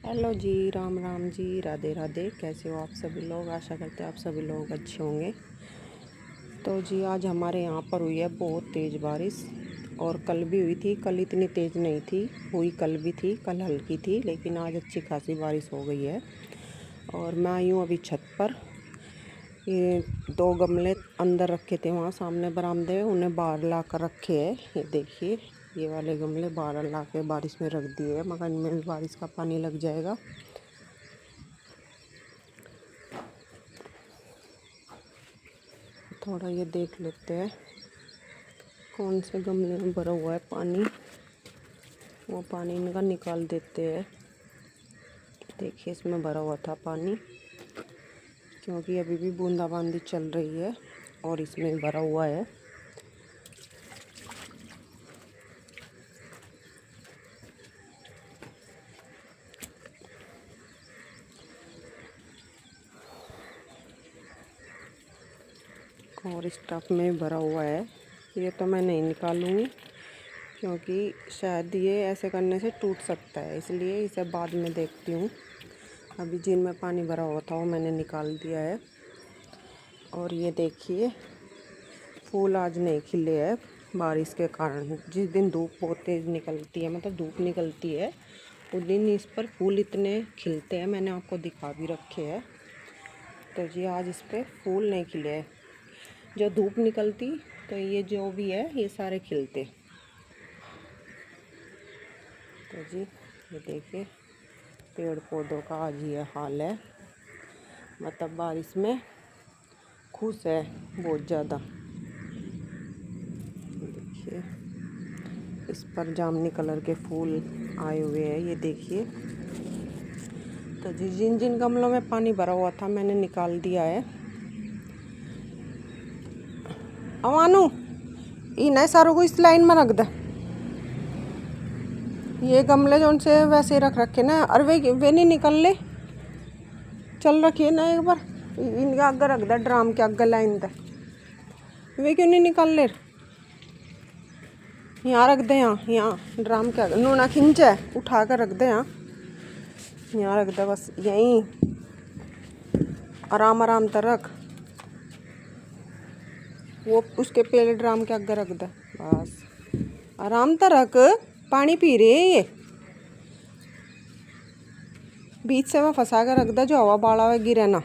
Hello जी, राम राम जी, राधे राधे। कैसे हो आप सभी लोग? आशा करते हैं आप सभी लोग अच्छे होंगे। तो जी आज हमारे यहाँ पर हुई है बहुत तेज़ बारिश, और कल भी हुई थी। कल इतनी तेज़ नहीं थी, हुई कल भी थी, कल हल्की थी, लेकिन आज अच्छी खासी बारिश हो गई है। और मैं आई हूँ अभी छत पर। ये 2 गमले अंदर रखे थे वहाँ सामने बरामदे में, उन्हें बाहर ला कर रखे हैं। ये देखिए, ये वाले गमले बाहर ला के बारिश में रख दिए हैं, मगर इनमें भी बारिश का पानी लग जाएगा। थोड़ा ये देख लेते हैं कौन से गमले में भरा हुआ है पानी, वो पानी इनका निकाल देते हैं। देखिए, इसमें भरा हुआ था पानी, क्योंकि अभी भी बूंदाबांदी चल रही है और इसमें भरा हुआ है। और इस टब में भरा हुआ है। ये तो मैं नहीं निकालूंगी, क्योंकि शायद ये ऐसे करने से टूट सकता है, इसलिए इसे बाद में देखती हूँ। अभी जिनमें पानी भरा हुआ था वो मैंने निकाल दिया है। और ये देखिए, फूल आज नहीं खिले हैं बारिश के कारण। जिस दिन धूप बहुत तेज़ निकलती है, मतलब धूप निकलती है, उस दिन इस पर फूल इतने खिलते हैं। मैंने आपको दिखा भी रखे हैं। तो जी आज इस पर फूल नहीं खिले हैं। जो धूप निकलती तो ये जो भी है ये सारे खिलते। तो जी ये देखिए, पेड़ पौधों का आज ये हाल है। मतलब बारिश में खुश है बहुत ज़्यादा। देखिए, इस पर जामुनी कलर के फूल आए हुए हैं, ये देखिए। तो जी जिन जिन गमलों में पानी भरा हुआ था मैंने निकाल दिया है। अमानू इन सारों को इस लाइन में रख दे। ये गमले जो उनसे वैसे रख रखे ना, और वे नहीं निकल ले। चल रखिए ना एक बार, इनके आगे रख दे, ड्राम के आगे लाइन दे। वे क्यों नहीं निकल ले? यहाँ रख दे, यहाँ ड्राम के आगे नूना खिंच है, उठा कर रख दे। यहाँ रख दे, बस यहीं आराम आराम से रख। वो उसके पहले ड्राम के आगे रख दे, बस आराम से रख। पानी पी रहे है ये, बीच से मैं फंसा कर रख दे, जो हवा बाड़ा हुआ गिरे ना।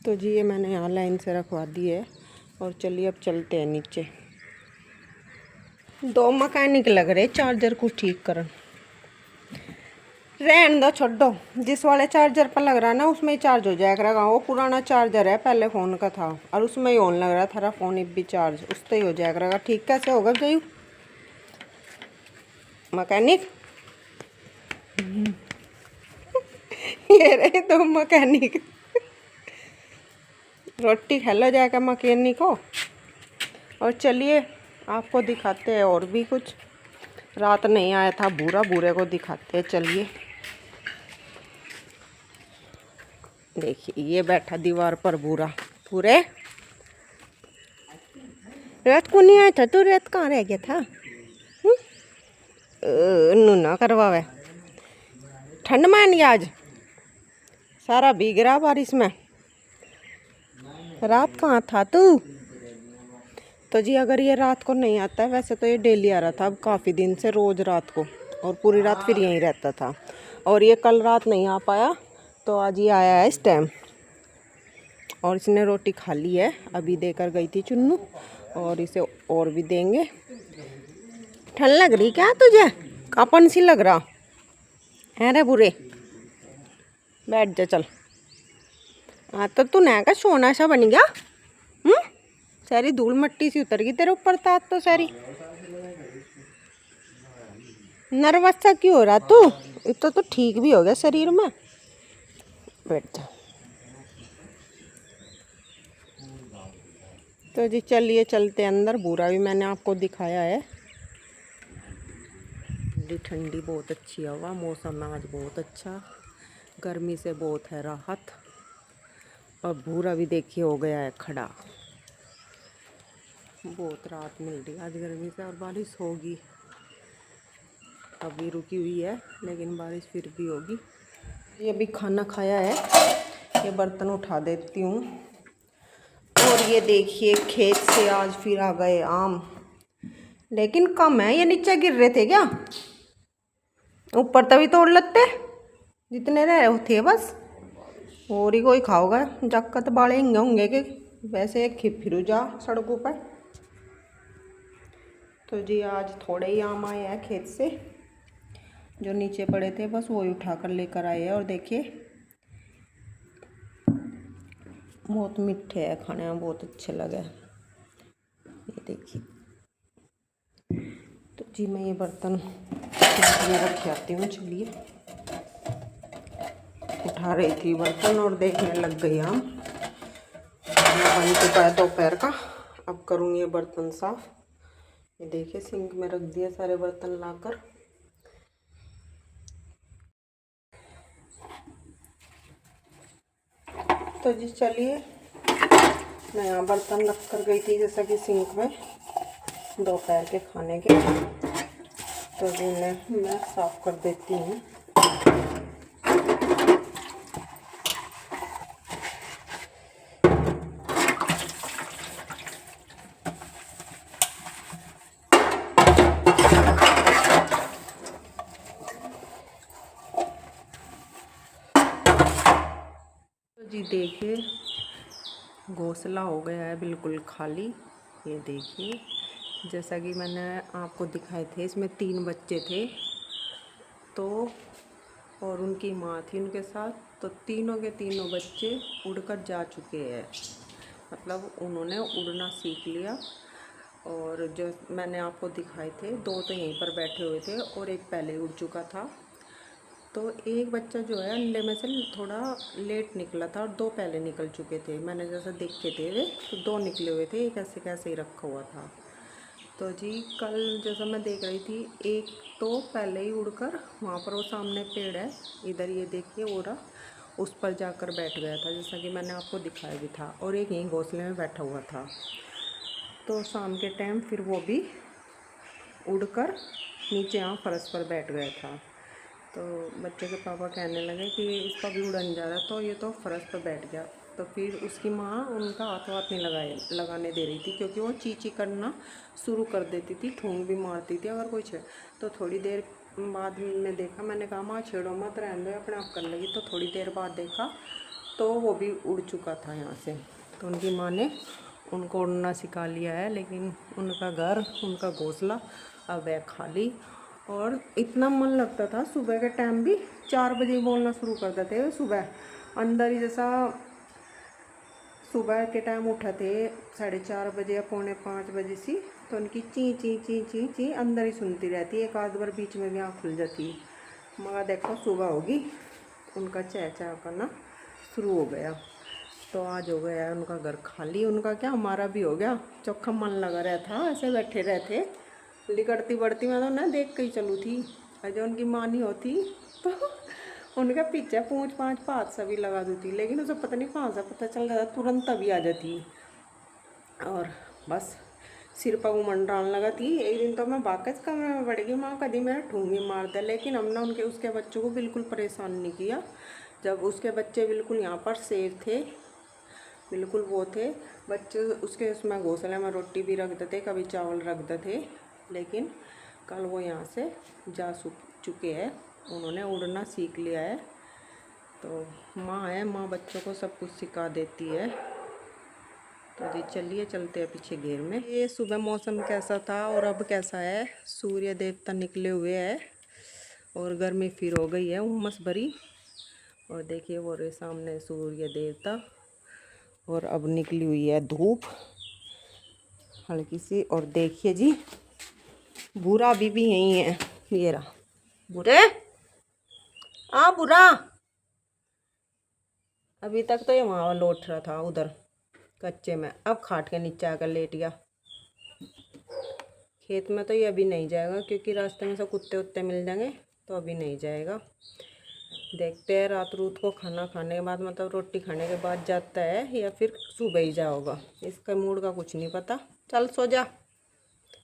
तो जी ये मैंने यहाँ लाइन से रखवा दी है। और चलिए अब चलते हैं नीचे। 2 मैकेनिक लग रहे चार्जर को ठीक करन। रहने दो, छोड़ दो। जिस वाले चार्जर पर लग रहा है ना, उसमें ही चार्ज हो जाया करेगा। वो पुराना चार्जर है, पहले फ़ोन का था, और उसमें ही ऑन लग रहा था फ़ोन। इब भी चार्ज उससे ही हो जाया करेगा। ठीक कैसे होगा जयू मैकेनिक? ये रहे 2 मैकेनिक। रोटी खा लो जाकर मैकेनिक हो। और चलिए आपको दिखाते हैं और भी कुछ। रात नहीं आया था भूरा, भूरे को दिखाते हैं। चलिए देखिए, ये बैठा दीवार पर भूरा। पूरे रात को नहीं आया था तो रात कहाँ रह गया था? नूना करवावे। ठंड में नहीं, आज सारा भीग रहा बारिश में। रात कहाँ था तू? तो जी अगर ये रात को नहीं आता है, वैसे तो ये डेली आ रहा था अब काफ़ी दिन से, रोज़ रात को, और पूरी रात फिर यहीं रहता था। और ये कल रात नहीं आ पाया, तो आज ये आया है इस टाइम। और इसने रोटी खा ली है, अभी देकर गई थी चुन्नू, और इसे और भी देंगे। ठंड लग रही क्या तुझे? कापन सी लग रहा है रे बुरे। बैठ जा, चल। हाँ तो तू नया का सोना सा बन गया। सारी धूल मट्टी सी उतर गई तेरे ऊपर। तात तो सारी नर्वस सा क्यों हो रहा तू? इतना तो ठीक भी हो गया शरीर में। बैठ जा। तो जी चलिए चलते अंदर। बुरा भी मैंने आपको दिखाया है। ठंडी ठंडी बहुत अच्छी हवा, मौसम है आज बहुत अच्छा, गर्मी से बहुत है राहत। और भूरा भी देखिए हो गया है खड़ा। बहुत राहत मिल रही आज गर्मी से, और बारिश होगी। अभी रुकी हुई है, लेकिन बारिश फिर भी होगी। ये अभी खाना खाया है, ये बर्तन उठा देती हूँ। और ये देखिए खेत से आज फिर आ गए आम, लेकिन कम है। ये नीचे गिर रहे थे क्या? ऊपर तभी तोड़ लेते, जितने रहे थे बस। और ही कोई खाओगा, जक्कत बाड़े हिंगे होंगे कि वैसे फिर जा सड़कों पर। तो जी आज थोड़े ही आम आए हैं खेत से, जो नीचे पड़े थे बस वही उठा कर लेकर आए हैं। और देखिए बहुत मीठे हैं, खाने में बहुत अच्छे लगे। ये देखिए। तो जी मैं ये बर्तन में रख आती हूँ। चलिए, उठा रही थी बर्तन और देखने लग गई आम। बन चुका है दोपहर का, अब करूँगी ये बर्तन साफ। ये देखिए सिंक में रख दिए सारे बर्तन लाकर। तो जी चलिए, मैं यहाँ बर्तन रख कर गई थी जैसा कि सिंक में दोपहर के खाने के। तो जी मैं साफ कर देती हूँ। तो जी देखिए घोंसला हो गया है बिल्कुल खाली। ये देखिए, जैसा कि मैंने आपको दिखाए थे, इसमें 3 बच्चे थे तो, और उनकी माँ थी उनके साथ। तो तीनों के तीनों बच्चे उड़कर जा चुके हैं, मतलब उन्होंने उड़ना सीख लिया। और जो मैंने आपको दिखाए थे 2 तो यहीं पर बैठे हुए थे और एक पहले उड़ चुका था। तो एक बच्चा जो है अंडे में से थोड़ा लेट निकला था और 2 पहले निकल चुके थे। मैंने जैसा देखे थे वे तो 2 निकले हुए थे, एक ऐसे कैसे ही रखा हुआ था। तो जी कल जैसा मैं देख रही थी, एक तो पहले ही उड़कर वहाँ पर वो सामने पेड़ है, इधर ये देखिए उड़ा, उस पर जाकर बैठ गया था जैसा कि मैंने आपको दिखाया भी था। और एक यहीं घोंसले में बैठा हुआ था। तो शाम के टाइम फिर वो भी उड़कर नीचे यहाँ फर्श पर बैठ गया था। तो बच्चे के पापा कहने लगे कि इसका भी उड़न जा रहा, तो ये तो फर्श पर बैठ गया। तो फिर उसकी माँ उनका हाथ नहीं लगाने दे रही थी, क्योंकि वो चींची करना शुरू कर देती थी, ठूंग भी मारती थी अगर कुछ। तो थोड़ी देर बाद में देखा, मैंने कहा माँ छेड़ो मत, रहने दो, अपने आप कर लेगी। तो थोड़ी देर बाद देखा तो वो भी उड़ चुका था यहाँ से। तो उनकी माँ ने उनको उड़ना सिखा लिया है, लेकिन उनका घर, उनका घोंसला अब है खाली। और इतना मन लगता था, सुबह के टाइम भी 4 बजे बोलना शुरू कर देते थे सुबह अंदर ही। जैसा सुबह के टाइम उठे थे 4:30 बजे या 4:45 बजे से, तो उनकी ची ची ची ची ची अंदर ही सुनती रहती। एक आध बार बीच में भी आँख खुल जाती, मगर देखो सुबह होगी उनका चह चह करना शुरू हो गया। तो आज हो गया है उनका घर खाली। उनका क्या, हमारा भी हो गया। चौखा मन लगा रहा था, ऐसे बैठे रहते लिकड़ती बढ़ती। मैं तो ना देख के ही चलू थी। जो उनकी माँ नहीं होती तो उनके पीछे पूँछ पाँच पात सभी लगा देती, लेकिन उसे पता नहीं कहाँ से पता चल जाता, तुरंत तभी आ जाती। और बस सिर पर उमंडराने लगा थी। एक दिन तो मैं बाकस कमरे में पड़ गई, माँ कभी मेरा ठूंगी मार दे। लेकिन हमने उसके बच्चों को बिल्कुल परेशान नहीं किया। जब उसके बच्चे बिल्कुल यहाँ पर सेफ थे, बिल्कुल वो थे बच्चे उसके, उसमें घोंसले में रोटी भी रख देते, कभी चावल रख देते। लेकिन कल वो यहाँ से जा चुके हैं, उन्होंने उड़ना सीख लिया है। तो माँ है, माँ बच्चों को सब कुछ सिखा देती है। तो जी चलिए चलते हैं पीछे घेर में। ये सुबह मौसम कैसा था और अब कैसा है, सूर्य देवता निकले हुए हैं और गर्मी फिर हो गई है उमस भरी। और देखिए वो रे सामने सूर्य देवता, और अब निकली हुई है धूप हल्की सी। और देखिए जी बुरा भी यही है, ये रहा बुरे। बुरा अभी तक तो ये वहाँ लौट रहा था उधर कच्चे में, अब खाट के नीचे आकर लेट गया। खेत में तो ये अभी नहीं जाएगा, क्योंकि रास्ते में से कुत्ते उत्ते मिल जाएंगे, तो अभी नहीं जाएगा। देखते हैं रात रूत को खाना खाने के बाद, मतलब रोटी खाने के बाद जाता है या फिर सुबह ही जाओगा, इसका मूड का कुछ नहीं पता। चल सो जा।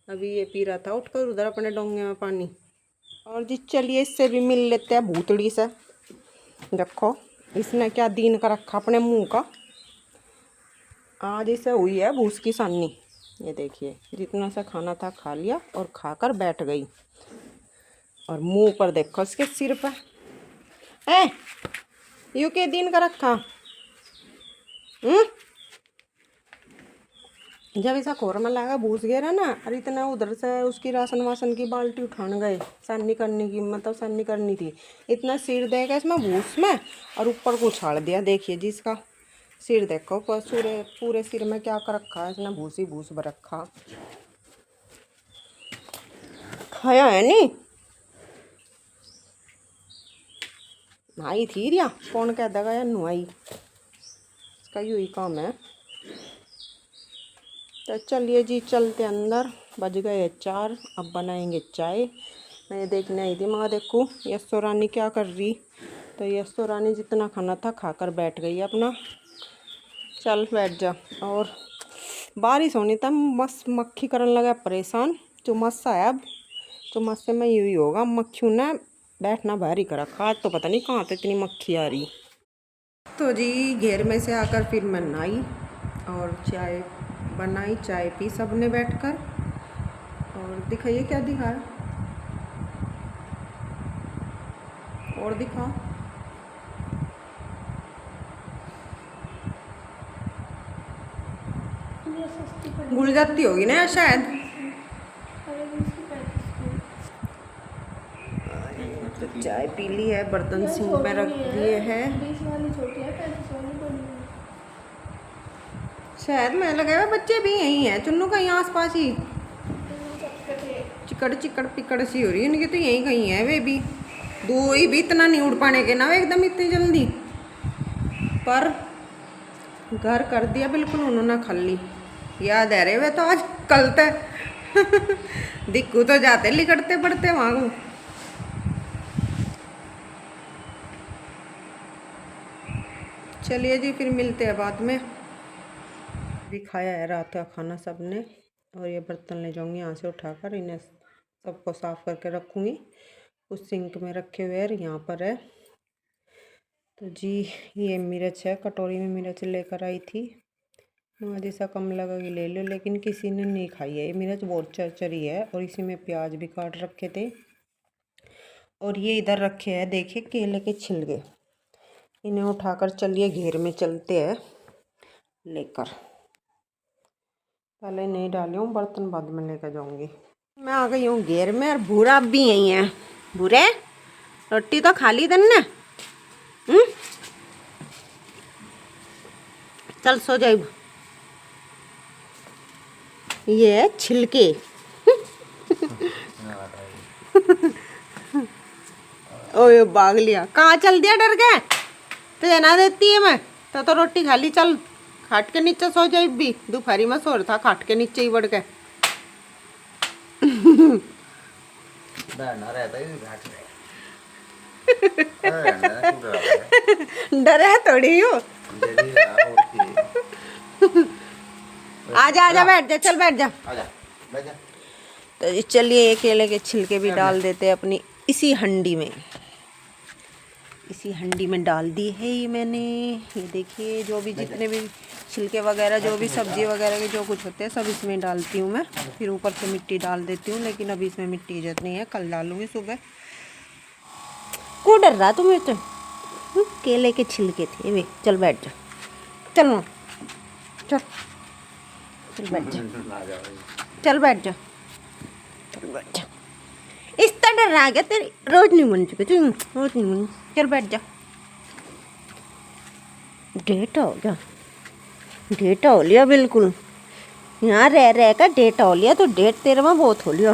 अभी ये पी रहा था उठकर उधर अपने डोंगे में पानी, और जी चलिए इससे भी मिल लेते हैं भूतड़ी से। देखो इसने क्या दीन का रखा अपने मुंह का। आज इसे हुई है भूस की सानी। ये देखिए जितना सा खाना था खा लिया और खाकर बैठ गई। और मुंह पर देखो इसके सिर पर है यू के दिन का रखा। जब ऐसा खोर में लगा भूस गया ना और इतना उधर से उसकी राशन वासन की बाल्टी उठाने गए सानी करने की मतलब सानी करनी थी। इतना सिर देगा इसमें भूस में और ऊपर को उछाल दिया। देखिए जिसका सिर देखो पूरे सिर में क्या कर रखा है इसने भूस ही भूस भर रखा। खाया है नहीं नहाई थी रिया कौन कह देगा या नुआई इसका यही काम है। तो चलिए जी चलते अंदर। बज गए 4 अब बनाएंगे चाय। मैं देखने आई थी मगर देखूँ यशो रानी क्या कर रही। तो यशो रानी जितना खाना था खाकर बैठ गई अपना। चल बैठ जा। और बारिश होनी था मस्त मक्खी करने लगा परेशान। चुमस सा है अब चुमस से मैं यही होगा मक्खियों ने बैठना भारी करा आज तो पता नहीं कहाँ से इतनी मक्खी आ रही। तो जी घेर में से आकर फिर मैं नहाई और चाय बनाई चाय पी सबने बैठकर। और दिखाइए क्या दिखा और दिखा भूल जाती होगी ना शायद। तो चाय पी ली है बर्तन सिंक में रख दिए हैं। शायद मैं लगाया बच्चे भी यही हैं चुन्नू कहीं आसपास ही चिकड़ चिकड़ पिकड़ सी हो रही है इनकी तो यही कहीं है वे भी। दो ही भी इतना नहीं उड़ पाने के ना एकदम इतनी जल्दी पर घर कर दिया बिल्कुल उन्होंने खाली। याद है रे वे तो आज कल तक दिक्कू तो जाते लिकड़ते पड़ते वहाँ को। चलिए जी फिर मिलते हैं बाद में। भी खाया है रात का खाना सबने और ये बर्तन ले जाऊंगी यहाँ से उठाकर इन्हें सबको साफ़ करके रखूँगी। उस सिंक में रखे हुए हैं यहाँ पर है। तो जी ये मिर्च है कटोरी में मिर्च लेकर आई थी। मुझे सा कम लगा कि ले लो लेकिन किसी ने नहीं खाई है। ये मिर्च बहुत चरचरी है और इसी में प्याज भी काट रखे थे। और ये इधर रखे हैं देखिए केले के छिलके। इन्हें उठाकर चलिए घेर में चलते हैं लेकर। पहले नहीं डाली हूँ बर्तन बाद में लेकर जाऊंगी। मैं आ गई हूँ घेर में और भूरा अब भी यही है। भूरे रोटी तो खा ली तन्ने चल सो जाए। ये है छिलके ओए भाग लिया कहाँ चल दिया डर गए तो जना देती है मैं तो रोटी खा ली। चल खाट के नीचे सो जाए भी दोपहरी में सो रहा था खाट के नीचे ही बढ़ के डरे थोड़ी हो। आजा आजा बैठ जा चल बैठ जा। तो चलिए केले के छिलके भी डाल देते हैं अपनी इसी हंडी में। इसी हंडी में डाल दी है ये मैंने। ये देखिए जो भी जितने भी छिलके वगैरह जो भी सब्जी वगैरह के जो कुछ होते हैं सब इसमें डालती हूँ मैं। फिर ऊपर से मिट्टी डाल देती हूँ लेकिन अभी इसमें मिट्टी की जरूरत नहीं है कल डालूँगी सुबह। क्यों डर रहा तुम्हें तो केले के छिलके थे वे। चल बैठ जा चल चल चल बैठ जा चल बैठ जा चल बैठ जा। इस तरह डर रहा गया तेरी रोज नहीं बन चुके तुम रोज नहीं बन। चल बैठ जा। डेट हो गया डेट हो लिया बिल्कुल। यहाँ रह कर डेट हो लिया तो डेट तेरे में बहुत हो लिया।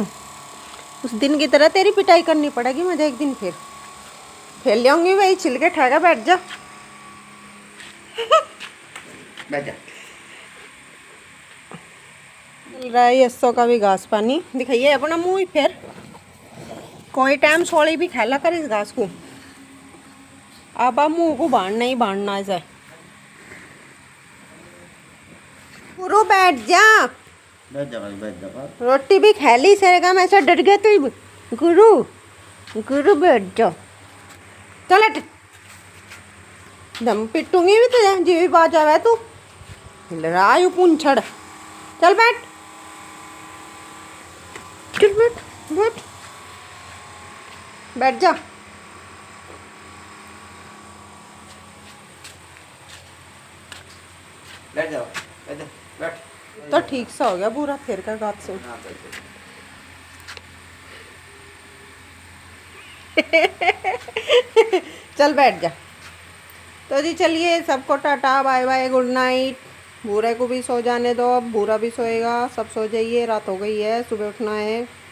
उस दिन की तरह तेरी पिटाई करनी पड़ेगी मुझे एक दिन फिर ले आऊंगी भाई छिलके ठाकर बैठ जा बैठ जा। मिल रहा है यस्सो का भी घास पानी दिखाइए अपना मुँह ही फिर कोई टाइम छोड़ी भी खेला कर इस घास को। अब मुँह को बांधना ही बांधना है। गुरु बैठ जा बैठ जा भाई बैठ जा। रोटी भी खा ली सेरे का मैं ऐसा डर गया तू गुरु गुरु बैठ जा। चल हट, दम पिटूंगी भी तुझे जी भी बाज आवे तू। हिल रहा है पूंछड़। चल बैठ, चल बैठ, बैठ, बैठ जा। बैठ जाओ, बैठ जा, बैठ। तो ठीक सा हो गया पूरा फिर का गात से। हाँ, बैठ जाओ। चल बैठ जा। तो जी चलिए, सबको ta ta bye bye, good night. भूरे को भी सो जाने दो, अब भूरा भी सोएगा। सब सो जाइए, रात हो गई है, सुबह उठना है।